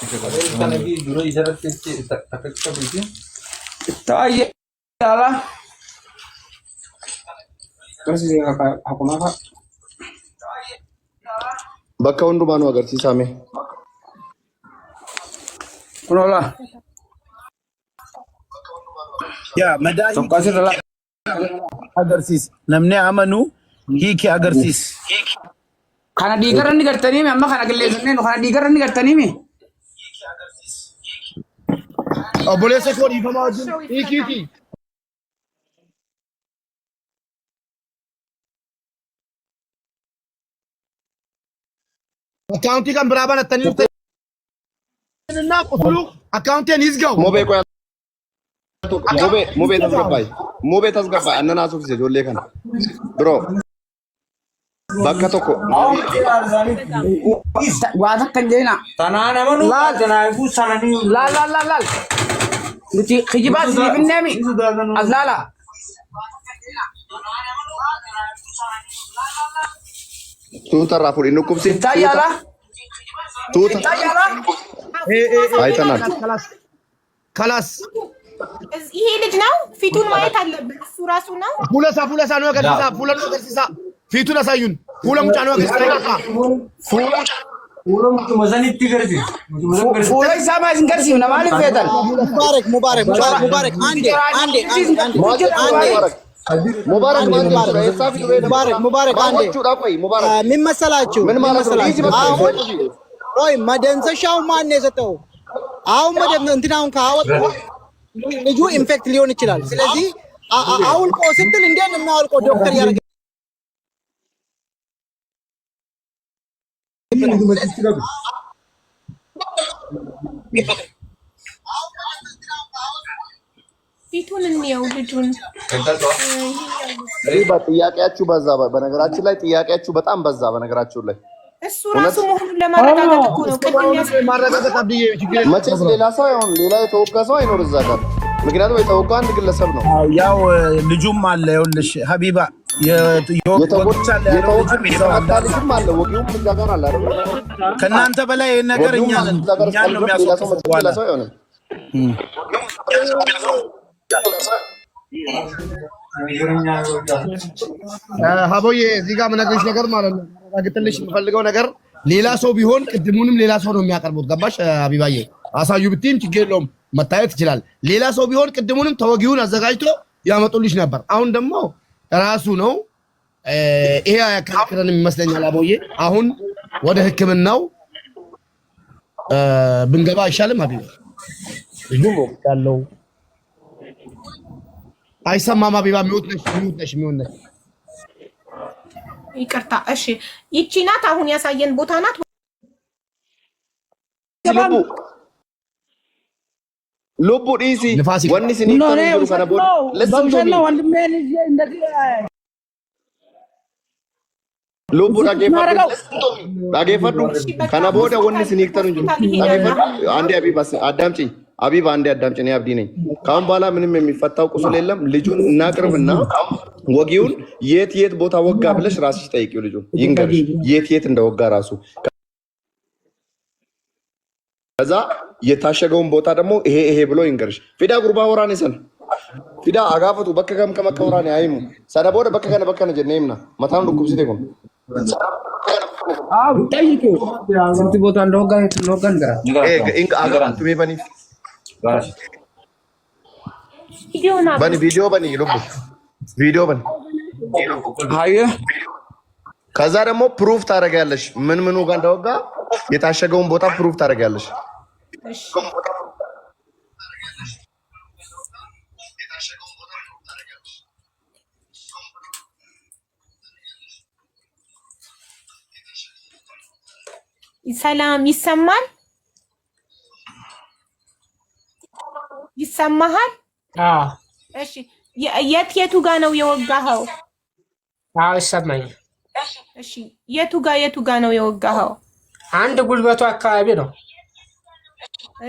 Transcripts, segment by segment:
Kan lagi dulu ibarat kecil tak begitu. Tahu lah. Terus aku nak. Bakka hundumaanuu agarsiisame. Kunola. Ya, madai. Sokasir lah. Agarsiis. Namni amanu hiiki agarsiis. Kana digaran ni gartani mi amma kana gilleessne no kana digaran ni gartani mi. Obboleessa koo dhiifamaa wajjin hiikiiti. Akkaawuntii kan biraa banattanii dhuftanii qufulu akkaawuntiin isgaw. Mobee tasgabbaay annan haasofsiise ijoollee kana. Biroo bakka tokko. Waa takkan jeena. Tanaa nama nu tanaafu sananii. Laal. Nuti kijibaa siniif hin neemi. As laala. Tuuta irraa fudhi nukkubsi. Taayyaala. Tuuta. አይተናል። ከላስ ይሄ ልጅ ነው። ፊቱን ማየት አለብን። እሱ ራሱ ነው። ፉለሳ ነው ገርሲሳ ገርሲሳ ፊቱን አሳዩን። ፉለ ሙጫ ነው ገርሲሳ Ula mutu mazani tigarsi. Fuula isaa maa isin garsiif namaa ni feetan. Mubarak. ምን መሰላችሁ? ቆይ መደንዘሻው ማን ነው የሰጠው? አሁን እንትናውን ካወጡ ልጁ ኢንፌክት ሊሆን ይችላል። ስለዚህ አውልቆ ስትል እንዴት ነው የሚያወልቀው? ዶክተር ያደርግ ፊቱን እንየው ልጁን። ጥያቄያችሁ በዛ። በነገራችን ላይ ጥያቄያችሁ በጣም በዛ። በነገራችሁ ላይ እሱ ራሱ መሆኑን ለማረጋገጥ እኮ ነው። ማረጋገጥ አብዬ መቼስ ሌላ ሰው አይሆን፣ ሌላ የተወጋ ሰው አይኖር እዛ ጋር። ምክንያቱም የተወጋ አንድ ግለሰብ ነው። ያው ልጁም አለ። ይኸውልሽ ሀቢባ ከእናንተ በላይ ይህን ነገር እኛ ነው የሚያስወቅሰው። ሀቦዬ እዚህ ጋር የምነግርሽ ነገር ማለት ነው፣ አረጋግጥልሽ የምፈልገው ነገር ሌላ ሰው ቢሆን ቅድሙንም ሌላ ሰው ነው የሚያቀርቡት። ገባሽ ሀቢባዬ? አሳዩ ብትይም ችግር የለውም መታየት ይችላል። ሌላ ሰው ቢሆን ቅድሙንም ተወጊውን አዘጋጅቶ ያመጡልሽ ነበር። አሁን ደግሞ ራሱ ነው። ይሄ ያከራከረን ይመስለኛል። አቦዬ አሁን ወደ ሕክምናው ብንገባ አይሻልም? ሀቢባ ልጁ ያለው አይሰማም። ሀቢባ ሚውት ነሽ። ይቅርታ። እሺ ይቺ ናት አሁን ያሳየን ቦታ ናት። ልቡ ዲሲ ወንኒ ሲኒ ከነቦ ከነቦ ለሰምቶኒ ልቡ ዳጌፈዱ ከነቦደ ወንኒ ሲኒ ከተሩ ዳጌፈዱ አንዴ አቢባ አንዴ አዳምጪኝ። አብዲ ነኝ። ካሁን በኋላ ምንም የሚፈታው ቁስል የለም። ልጁን እናቅርብና ወጊውን የት ቦታ ወጋ ብለሽ ራስሽ ጠይቂው። ልጁን ይንገርሽ የት እንደወጋ ራሱ። ከዛ የታሸገውን ቦታ ደግሞ ይሄ ብሎ ይንገርሽ። ፊዳ ጉርባ ወራኔ ሰን ፊዳ አጋፈቱ በከከም ከመከወራኔ አይሙ ሰደቦደ በከከነ ጀነይምና መታም ዱኩብሲቴ ኮን ጠይቂው ስንት ቦታ እንደወጋ ንገራ። ኢንግ አገራ ቱሜ በኒ ቪዲዮ በኒ ልቡ ቪዲዮ በኒ አየ። ከዛ ደግሞ ፕሩፍ ታደርጊያለሽ። ምኑ ጋር እንደወጋ የታሸገውን ቦታ ፕሩፍ ታደርጊያለሽ። ሰላም ይሰማል? ይሰማሃል? አዎ። እሺ የቱ ጋ ነው የወጋኸው? አዎ ይሰማኛል። እሺ የቱ ጋ ነው የወጋኸው? አንድ ጉልበቱ አካባቢ ነው።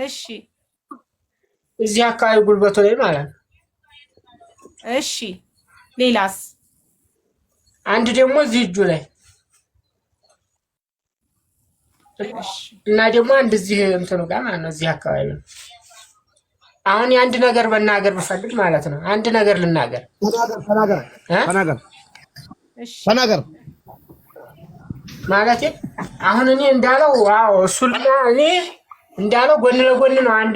እሺ እዚህ አካባቢ ጉልበቱ ላይ ማለት ነው። እሺ ሌላስ? አንድ ደግሞ እዚህ እጁ ላይ እና ደግሞ እንደዚህ እንትኑ ጋር ማለት ነው እዚህ አካባቢ ነው። አሁን የአንድ ነገር መናገር ብፈልግ ማለት ነው አንድ ነገር ልናገር ተናገር ማለት አሁን እኔ እንዳለው ዋው እሱና እኔ እንዳለው ጎን ለጎን ነው አንድ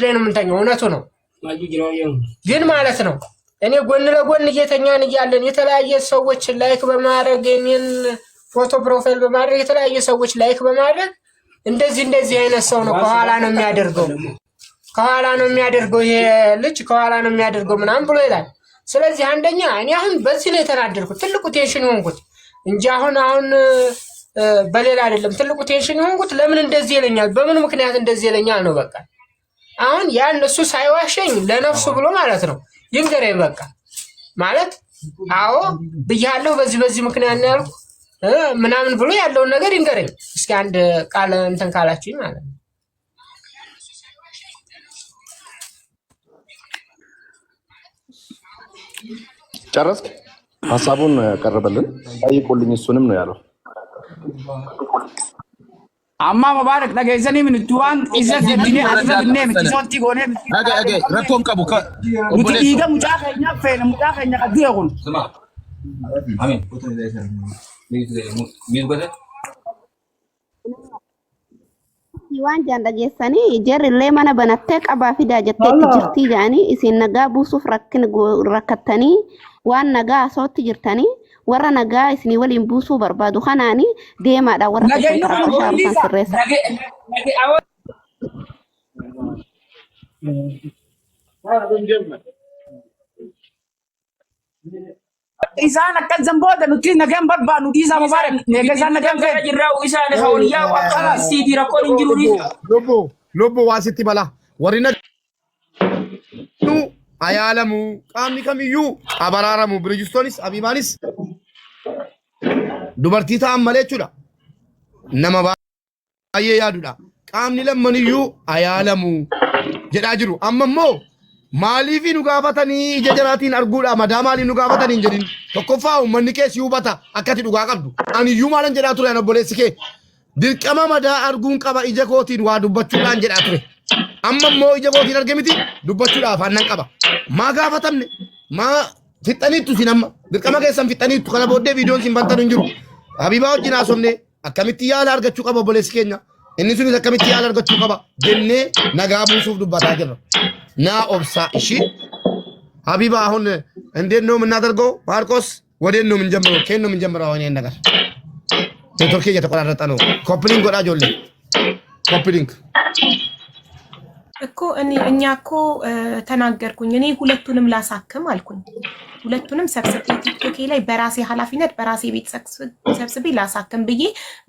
ላይ ነው የምንተኛው እውነቱ ነው ግን ማለት ነው እኔ ጎን ለጎን እየተኛን እያለን የተለያየ ሰዎች ላይክ በማድረግ እኔን ፎቶ ፕሮፋይል በማድረግ የተለያየ ሰዎች ላይክ በማድረግ እንደዚህ አይነት ሰው ነው ከኋላ ነው የሚያደርገው ይሄ ልጅ ከኋላ ነው የሚያደርገው ምናምን ብሎ ይላል። ስለዚህ አንደኛ እኔ አሁን በዚህ ነው የተናደድኩት ትልቁ ቴንሽን ሆንኩት እንጂ አሁን በሌላ አይደለም። ትልቁ ቴንሽን ሆንኩት ለምን እንደዚህ ይለኛል በምን ምክንያት እንደዚህ ይለኛል ነው በቃ። አሁን ያን እሱ ሳይዋሸኝ ለነፍሱ ብሎ ማለት ነው ይንገረኝ በቃ ማለት አዎ ብያለሁ በዚህ ምክንያት ነው ያልኩ ምናምን ብሎ ያለውን ነገር ይንገረኝ እስኪ አንድ ቃል እንትን ካላችሁኝ ማለት ነው። ጨረስክ? ሐሳቡን ቀረበልን ጠይቁልኝ እሱንም ነው ያለው። አማ መባረክ ነገይዘኒ ምን ዱዋን ኢዘት ዲኒ አጥፈድኔ ምትሶቲ ጎኔ አገ ረኮን ቀቡ ሙቲ ይገ ሙጫኸኛ ፈይነ ሙጫኸኛ ቀዲያውን ስማ አሜን ፎቶ ይዘህ ሚዝ ጎደ waan jaan dhageessanii jarrillee mana banattee qabaa fidaa jetteetti jirtii jedhanii isin nagaa buusuuf rakkattanii waan nagaa asootti jirtanii warra nagaa isinii waliin buusuu barbaadu kanaanii deemaadha warra shaarusan sirreessa. isaan akka zambooda nuti nagaan barbaadu dhiisaa mubaarak neegasaan nagaan fedha jirraa isaan hawliyaa waqala siiti rakkoon hin jiru lubbu waa sitti bala warri nu ayaalamu qaamni kamiyyuu abaraaramu Biriijistoonis Abibaanis dubartii ta'an malee jechuudha nama baay'ee yaadudha qaamni lammaniyyuu ayaalamu jedhaa jiru amma immoo maaliif nu gaafatanii ija jaraatiin arguudha madaa maaliif nu gaafatanii jedhin tokkoffaa uummanni keessi hubata akkati dhugaa qabdu ani iyyuu maalan jedhaa ture an obboleessi kee dirqama madaa arguun qaba ija kootiin waa dubbachuudhaan jedhaa ture amma immoo ija kootiin arge miti dubbachuudhaaf aannan qaba maa gaafatamne maa fixxaniittu sin amma dirqama keessan fixxaniittu kana booddee viidiyoon sin bantan hin jiru Habibaa wajjin haasofne akkamitti yaala argachuu qaba obboleessi keenya inni sunis akkamitti yaala argachuu qaba jennee nagaa buusuuf dubbataa jirra. ና ኦብሳ እሺ ሀቢባ አሁን እንዴት ነው የምናደርገው? ማርቆስ ወዴት ነው የምንጀምረው? ከየት ነው የምንጀምረው? አሁን ይሄን ነገር ኔትወርክ እየተቆራረጠ ነው። ኮፕሊንግ ወዳጆሌ ኮፕሊንግ እኮ እኛ እኮ ተናገርኩኝ እኔ ሁለቱንም ላሳክም አልኩኝ። ሁለቱንም ሰብስቤ ቲክቶክ ላይ በራሴ ኃላፊነት በራሴ ቤት ሰብስቤ ላሳክም ብዬ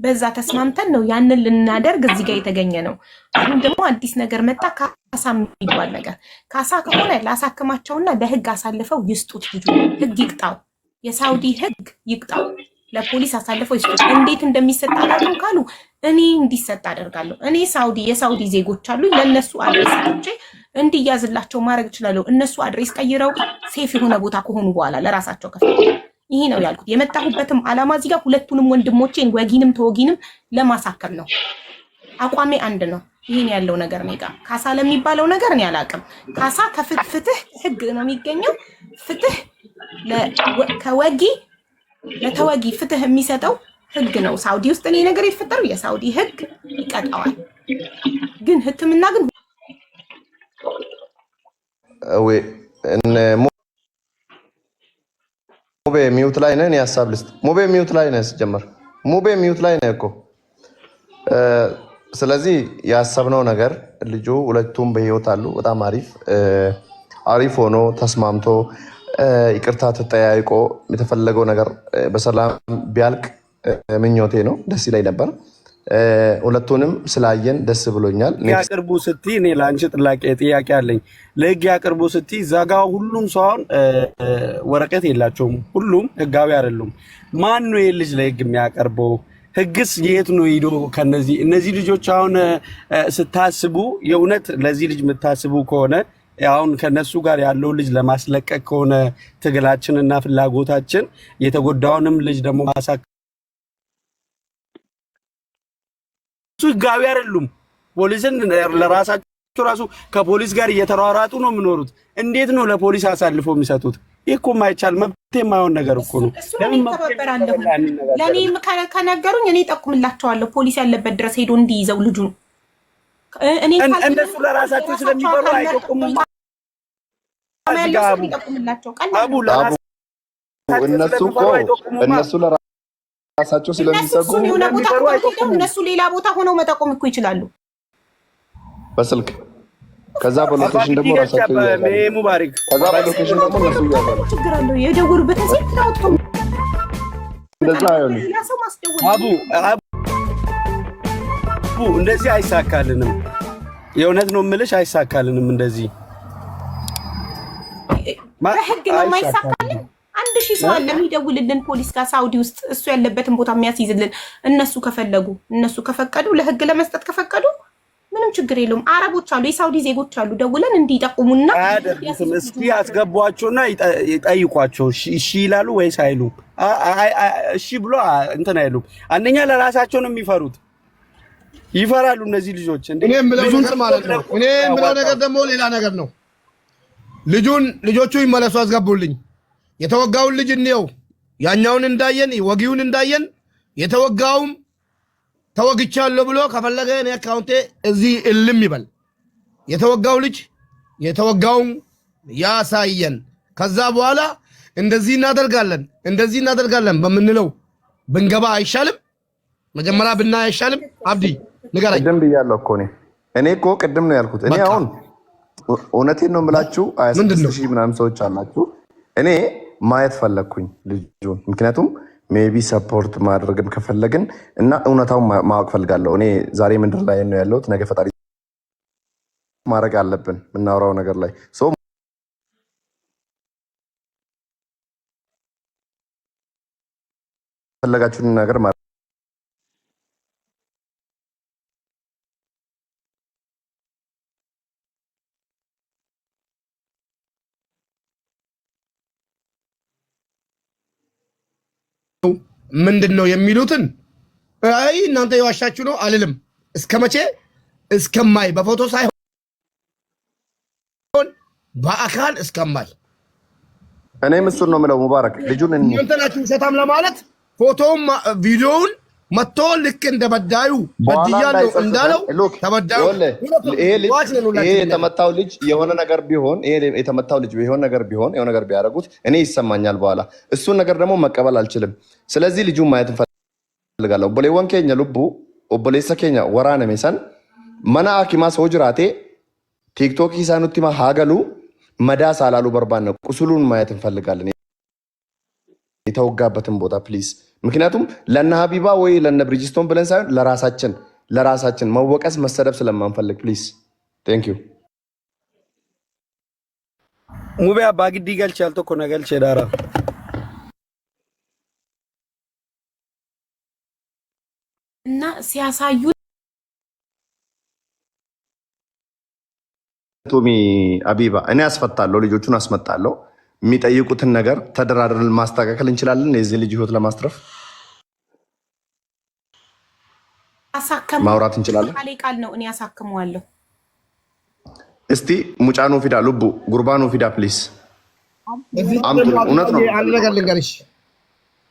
በዛ ተስማምተን ነው ያንን ልናደርግ እዚህ ጋር የተገኘ ነው። አሁን ደግሞ አዲስ ነገር መጣ ካሳ የሚባል ነገር። ካሳ ከሆነ ላሳክማቸውና ለህግ አሳልፈው ይስጡት ልጁ ህግ ይቅጣው። የሳውዲ ህግ ይቅጣው። ለፖሊስ አሳልፈው ይስጡት። እንዴት እንደሚሰጥ አላውቅም ካሉ እኔ እንዲሰጥ አደርጋለሁ። እኔ የሳውዲ ዜጎች አሉ ለነሱ አድሬስ አጥቼ እንዲያዝላቸው ማድረግ እችላለሁ። እነሱ አድሬስ ቀይረው ሴፍ የሆነ ቦታ ከሆኑ በኋላ ለራሳቸው ከፈለ ይሄ ነው ያልኩት። የመጣሁበትም አላማ እዚህ ጋር ሁለቱንም ወንድሞቼን ወጊንም ተወጊንም ለማሳከም ነው። አቋሜ አንድ ነው። ይሄን ያለው ነገር ነው። ጋር ካሳ ለሚባለው ነገር እኔ አላውቅም። ካሳ ከፍትህ ህግ ነው የሚገኘው። ፍትህ ከወጊ ለተወጊ ፍትህ የሚሰጠው ህግ ነው። ሳውዲ ውስጥ እኔ ነገር የተፈጠረው የሳውዲ ህግ ይቀጣዋል። ግን ህክምና ግን ወይ ሙቤ ሚውት ላይ ነን ያሳብ ልስጥ ሙቤ ሚውት ላይ ነን ሲጀመር ሙቤ ሚውት ላይ ነን እኮ ስለዚህ ያሳብነው ነገር ልጁ ሁለቱም በህይወት አሉ። በጣም አሪፍ ሆኖ ተስማምቶ ይቅርታ ተጠያይቆ የተፈለገው ነገር በሰላም ቢያልቅ ምኞቴ ነው። ደስ ይለኝ ነበር። ሁለቱንም ስላየን ደስ ብሎኛል። ያቅርቡ ስትይ እኔ ላንቺ ጥያቄ አለኝ። ለህግ ያቅርቡ ስትይ ዛጋው ሁሉም ሰው ወረቀት የላቸውም። ሁሉም ህጋዊ አይደሉም። ማን ነው የልጅ ለህግ የሚያቀርበው? ህግስ የት ነው ሄዶ እነዚህ ልጆች አሁን ስታስቡ የእውነት ለዚህ ልጅ የምታስቡ ከሆነ አሁን ከነሱ ጋር ያለው ልጅ ለማስለቀቅ ከሆነ ትግላችንና ፍላጎታችን የተጎዳውንም ልጅ ደግሞ ማሳከም ህጋዊ አይደሉም። ፖሊስን ለራሳቸው ራሱ ከፖሊስ ጋር እየተሯሯጡ ነው የሚኖሩት። እንዴት ነው ለፖሊስ አሳልፎ የሚሰጡት? ይህ እኮ የማይቻል መብት የማይሆን ነገር እኮ ነው። ለምን ተባበራለሁ? ለኔ ከነገሩኝ እኔ ጠቁምላቸዋለሁ ፖሊስ ያለበት ድረስ ሄዶ እንዲይዘው ልጁን። እኔ እነሱ ለራሳቸው ስለሚፈሩ አይጠቁሙም። እነሱ ለራሳቸው ስለሚሰጉ እነሱ ሌላ ቦታ ሆነው መጠቆም እኮ ይችላሉ በስልክ። ከዛ በሎኬሽን ደግሞ ራሳቸው ሙባሪክ ከዛ በሎኬሽን ደግሞ እነሱ ያያሉ። ችግር አለው የደወሉበት እዚህ ታውጥቶ እንደዛ አይሆንም። አቡ እንደዚህ አይሳካልንም። የእውነት ነው የምልሽ አይሳካልንም እንደዚህ በህግ ነው የማይሳካልን። 1000 ሰው አለ የሚደውልልን ፖሊስ ጋር ሳውዲ ውስጥ እሱ ያለበትን ቦታ የሚያስይዝልን። እነሱ ከፈለጉ እነሱ ከፈቀዱ ለህግ ለመስጠት ከፈቀዱ ምንም ችግር የለውም። አረቦች አሉ የሳውዲ ዜጎች አሉ ደውለን እንዲጠቁሙና እስኪ ያስገቧቸውና ይጠይቋቸው። እሺ ይላሉ ወይስ አይሉም? እሺ ብሎ እንትን አይሉም። አንደኛ ለራሳቸው ነው የሚፈሩት። ይፈራሉ እነዚህ ልጆች። እኔ የምለው ማለት ነው እኔ የምለው ነገር ደግሞ ሌላ ነገር ነው። ልጆቹ ይመለሱ አስገቡልኝ። የተወጋውን ልጅ እንየው። ያኛውን እንዳየን ወጊውን እንዳየን የተወጋውም ተወግቻለሁ ብሎ ከፈለገ እኔ አካውንቴ እዚህ እልም ይበል። የተወጋው ልጅ የተወጋውን ያሳየን። ከዛ በኋላ እንደዚህ እናደርጋለን በምንለው ብንገባ አይሻልም? መጀመሪያ ብናይ አይሻልም? አብዲ ንገረኝ። ቅድም ብያለሁ እኮ እኔ እኮ ቅድም ነው ያልኩት። እኔ አሁን እውነቴን ነው የምላችሁ 26,000 ምናምን ሰዎች አላችሁ። እኔ ማየት ፈለግኩኝ ልጁን። ምክንያቱም ሜቢ ሰፖርት ማድረግም ከፈለግን እና እውነታውን ማወቅ ፈልጋለሁ። እኔ ዛሬ ምድር ላይ ነው ያለሁት። ነገ ፈጣሪ ማድረግ አለብን የምናወራው ነገር ላይ ፈለጋችሁን ነገር ምንድነው የሚሉትን አይ እናንተ የዋሻችሁ ነው አልልም። እስከመቼ እስከማይ በፎቶ ሳይሆን በአካል እስከማይ እኔ ምስል ነው የምለው። ሙባረክ ልጁን እናንተ ናችሁ ውሸታም ለማለት ፎቶውን ቪዲዮውን መጥቶ ልክ እንደ በዳዩ በድያለሁ እንዳለው ተበዳዩ ይሄ የተመታው ልጅ የሆነ ነገር ቢሆን የሆነ ነገር ቢያደርጉት እኔ ይሰማኛል በኋላ። እሱን ነገር ደግሞ መቀበል አልችልም። ስለዚህ ልጁን ማየት እንፈልጋለሁ። ኦቦሌወን ኬኛ ልቡ ኦቦሌሰ ኬኛ ወራነ ሜሰን መና አኪማ ሰው ጅራቴ ቲክቶክ ኢሳኑቲማ ሃገሉ መዳስ አላሉ በርባነ ቁስሉን ማየት እንፈልጋለን። የተወጋበትን ቦታ ፕሊዝ። ምክንያቱም ለነ ሀቢባ ወይ ለነ ብሪጅስቶን ብለን ሳይሆን ለራሳችን መወቀስ መሰደብ ስለማንፈልግ ፕሊዝ። ቴንክ ዩ ሙቤ አባግዲ ገልች ያልተኮ ነገልች ዳራ እና ሲያሳዩ ቶሚ አቢባ እኔ አስፈታለሁ፣ ልጆቹን አስመጣለሁ። የሚጠይቁትን ነገር ተደራድረን ማስተካከል እንችላለን። የዚህ ልጅ ህይወት ለማስረፍ ማውራት እንችላለን። ቃል ነው እኔ አሳክመዋለሁ። እስቲ ሙጫኖ ፊዳ ልቡ ጉርባኖ ፊዳ ፕሊስ አምጡ። እውነት ነው አንድ ነገር ልንገርሽ።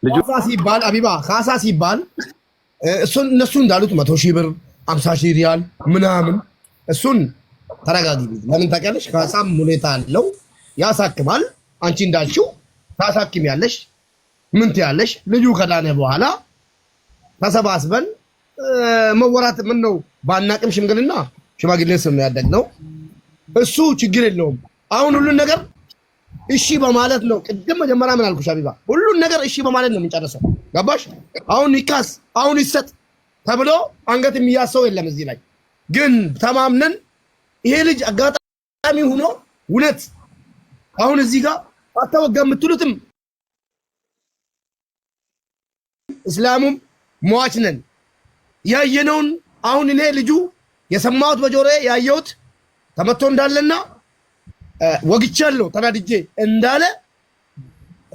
ካሳ ሲባል አቢባ ካሳ ሲባል እነሱ እንዳሉት 100,000 ብር 50,000 ሪያል ምናምን እሱን ተረጋጊ። ለምን ታውቂያለሽ? ካሳም ሁኔታ አለው ያሳክማል። አንቺ እንዳልሽው ታሳክም ያለሽ ምን ትያለሽ? ልጁ ከዳነ በኋላ ተሰባስበን መወራት ምን ነው ባናቅም ሽምግልና ሽማግሌ ስም ያደግነው እሱ ችግር የለውም። አሁን ሁሉን ነገር እሺ በማለት ነው። ቅድም መጀመሪያ ምን አልኩሽ አቢባ? ሁሉን ነገር እሺ በማለት ነው የምንጨርሰው። ገባሽ? አሁን ይካስ አሁን ይሰጥ ተብሎ አንገት የሚያሰው የለም እዚህ ላይ ግን ተማምነን ይሄ ልጅ አጋጣሚ ሆኖ እውነት አሁን እዚህ ጋር አታወጋ የምትሉትም እስላሙም ሟች ነን ያየነውን አሁን እኔ ልጁ የሰማሁት በጆሮዬ ያየሁት ተመቶ እንዳለና ወግቻለሁ ተናድጄ እንዳለ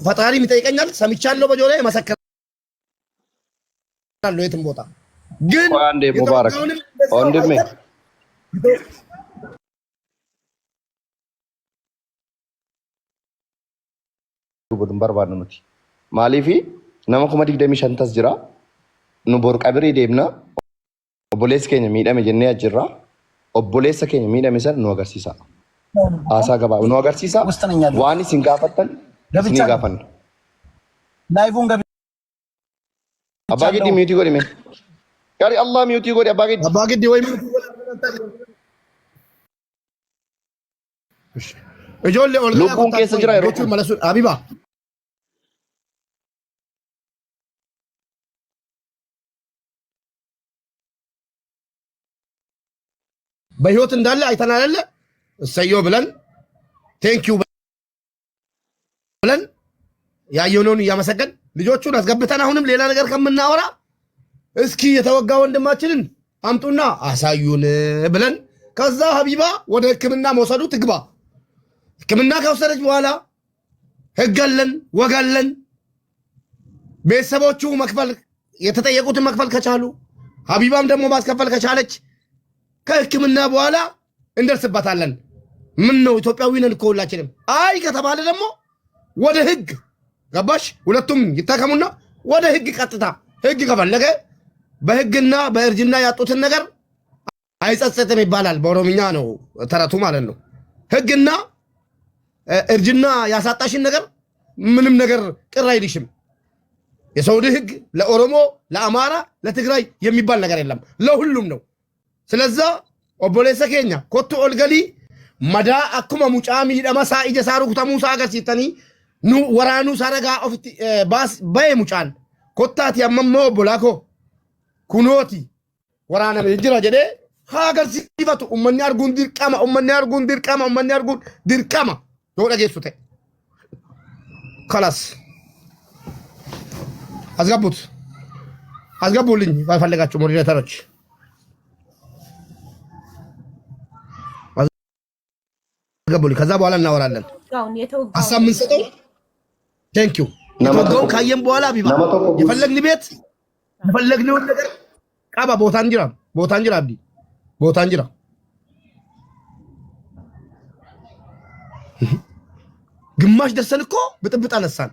ፈጣሪም ይጠይቀኛል። ሰምቻለሁ በጆሮዬ መሰከራለሁ የትም ቦታ ግን አንዴ ሙባረክ ወንድሜ godum barbaadnu nuti maaliifi nama kuma 25 tas jira nu bor qabrii deemna obboleessa keenya miidhame jennee ajjirra obboleessa keenya miidhame san nu agarsiisa haasaa gabaa nu agarsiisa waan isin gaafattan isin gaafanna ላይቭን ገብ abbaa giddi miyuutii godhime gari allah miyuutii godhi abbaa giddi ወይ ijoollee ol lubbuun keessa jira yeroo malasu አቢባ በህይወት እንዳለ አይተናል አይደለ እሰየው ብለን ቴንኪው ብለን ያየነውን እያመሰገን ልጆቹን አስገብተን አሁንም ሌላ ነገር ከምናወራ እስኪ የተወጋ ወንድማችንን አምጡና አሳዩን ብለን ከዛ ሀቢባ ወደ ህክምና መውሰዱ ትግባ ህክምና ከወሰደች በኋላ ህገለን ወጋለን ቤተሰቦቹ መክፈል የተጠየቁትን መክፈል ከቻሉ ሀቢባም ደግሞ ማስከፈል ከቻለች ከህክምና በኋላ እንደርስባታለን። ምን ነው ኢትዮጵያዊ ነን እኮ ሁላችንም። አይ ከተባለ ደግሞ ወደ ህግ ገባሽ? ሁለቱም ይታከሙና ወደ ህግ ቀጥታ ህግ ከፈለገ በህግና በእርጅና ያጡትን ነገር አይጸጸትም ይባላል። በኦሮምኛ ነው ተረቱ ማለት ነው። ህግና እርጅና ያሳጣሽን ነገር ምንም ነገር ቅር አይልሽም። የሳውዲ ህግ ለኦሮሞ፣ ለአማራ፣ ለትግራይ የሚባል ነገር የለም፣ ለሁሉም ነው። ስለዛ ኦቦሌሰ ኬኛ ኮቱ ኦልገሊ መዳ አኩማ ሙጫሚ ደማሳ ኢጀሳሩ ኩተሙሳ አገርሲተኒ ኑ ወራኑ ሳረጋ ኦፍቲ ባስ በይ ሙጫን ኮታቲ አመሞ ቦላኮ ኩኖቲ ወራና ጅራ ጀዴ ሃገርሲፈቱ ኡመኒ አርጉን ዲርቃማ ዶዳ ጌሱተ خلاص አስገቡልኝ ባይፈልጋችሁ ሞዴሬተሮች ገቡልኝ። ከዛ በኋላ እናወራለን። ሀሳብ ምን ሰጠው ቴንኪው የተወጋውን ካየን በኋላ ቢባ የፈለግን ቤት የፈለግነውን ነገር ቃባ ቦታ እንጅራ አብዲ ቦታ እንጅራ ግማሽ ደርሰን እኮ ብጥብጥ አነሳን።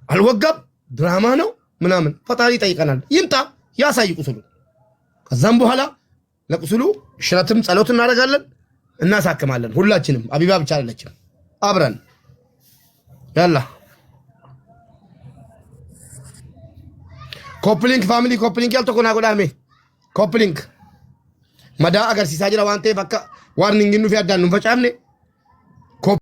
አልወጋም ድራማ ነው ምናምን ፈጣሪ ይጠይቀናል። ይምጣ ያሳይ ቁስሉ። ከዛም በኋላ ለቁስሉ ሽረትም ጸሎት እናደርጋለን፣ እናሳክማለን። ሁላችንም አቢባ ብቻ አይደለችም፣ አብረን ያላ ኮፕሊንክ ፋሚሊ ኮፕሊንክ ያልቶ ኮና ጎዳሜ ኮፕሊንክ መዳ አገርሲሳ ጅራ ዋንቴ በቃ ዋርኒንግ ኑ ፊያዳን ኑ ፈጫምኔ